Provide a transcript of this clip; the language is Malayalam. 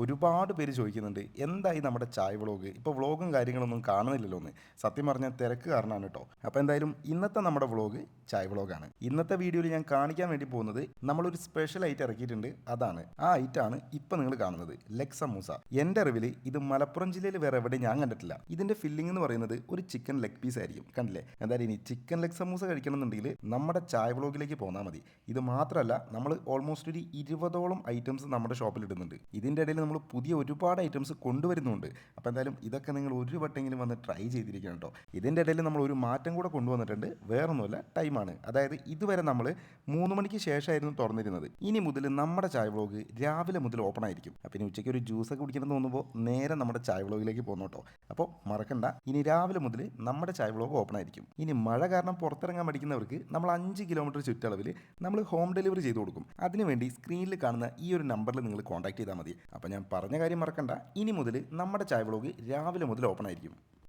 ഒരുപാട് പേര് ചോദിക്കുന്നുണ്ട് എന്തായി നമ്മുടെ ചായ വ്ളോഗ്. ഇപ്പോൾ വ്ളോഗും കാര്യങ്ങളൊന്നും കാണുന്നില്ലല്ലോ എന്ന്. സത്യം പറഞ്ഞാൽ തിരക്ക് കാരണമാണ് കേട്ടോ. അപ്പോൾ എന്തായാലും ഇന്നത്തെ നമ്മുടെ വ്ളോഗ് ചായ വ്ളോഗാണ്. ഇന്നത്തെ വീഡിയോയിൽ ഞാൻ കാണിക്കാൻ വേണ്ടി പോകുന്നത് നമ്മളൊരു സ്പെഷ്യൽ ഐറ്റം ഇറക്കിയിട്ടുണ്ട്. അതാണ് ആ ഐറ്റമാണ് ഇപ്പം നിങ്ങൾ കാണുന്നത്, ലെഗ് സമൂസ. എൻ്റെ അറിവിൽ ഇത് മലപ്പുറം ജില്ലയിൽ വേറെ എവിടെ ഞാൻ കണ്ടിട്ടില്ല. ഇതിൻ്റെ ഫില്ലിംഗ് എന്ന് പറയുന്നത് ഒരു ചിക്കൻ ലെഗ് പീസ് ആയിരിക്കും. കണ്ടില്ലേ? എന്തായാലും ഇനി ചിക്കൻ ലെഗ് സമൂസ കഴിക്കണമെന്നുണ്ടെങ്കിൽ നമ്മുടെ ചായ വ്ളോഗിലേക്ക് പോന്നാൽ മതി. ഇത് മാത്രമല്ല, നമ്മൾ ഓൾമോസ്റ്റ് ഒരു 20ഓളം ഐറ്റംസ് നമ്മുടെ ഷോപ്പിൽ ഇടുന്നുണ്ട്. ഇതിൻ്റെ ഇടയിൽ നമ്മൾ പുതിയ ഒരുപാട് ഐറ്റംസ് കൊണ്ടുവരുന്നുണ്ട്. അപ്പോൾ എന്തായാലും ഇതൊക്കെ നിങ്ങൾ ഒരു വട്ടെങ്കിലും വന്ന് ട്രൈ ചെയ്തിരിക്കണം കേട്ടോ. ഇതിൻ്റെ ഇടയിൽ നമ്മൾ ഒരു മാറ്റം കൂടെ കൊണ്ടുവന്നിട്ടുണ്ട്. വേറൊന്നുമല്ല, ടൈമാണ്. അതായത് ഇതുവരെ നമ്മൾ 3 മണിക്ക് ശേഷമായിരുന്നു തുറന്നിരുന്നത്. ഇനി മുതൽ നമ്മുടെ ചായ വ്ളോഗ് രാവിലെ മുതൽ ഓപ്പൺ ആയിരിക്കും. അപ്പോൾ ഇനി ഉച്ചയ്ക്ക് ഒരു ജ്യൂസൊക്കെ കുടിക്കണം തോന്നുമ്പോൾ നേരെ നമ്മുടെ ചായ വ്ളോഗിലേക്ക് പോകുന്നു കേട്ടോ. അപ്പോൾ മറക്കണ്ട, ഇനി രാവിലെ മുതൽ നമ്മുടെ ചായ വ്ളോഗ് ഓപ്പൺ ആയിരിക്കും. ഇനി മഴ കാരണം പുറത്തിറങ്ങാൻ പഠിക്കുന്നവർക്ക് നമ്മൾ 5 കിലോമീറ്റർ ചുറ്റളവിൽ നമ്മൾ ഹോം ഡെലിവറി ചെയ്ത് കൊടുക്കും. അതിനുവേണ്ടി സ്ക്രീനിൽ കാണുന്ന ഈ ഒരു നമ്പറിൽ നിങ്ങൾ കോൺടാക്ട് ചെയ്താൽ മതി. അപ്പോൾ ഞാൻ പറഞ്ഞ കാര്യം മറക്കണ്ട, ഇനി മുതൽ നമ്മുടെ ചായ വ്ളോഗ് രാവിലെ മുതൽ ഓപ്പൺ ആയിരിക്കും.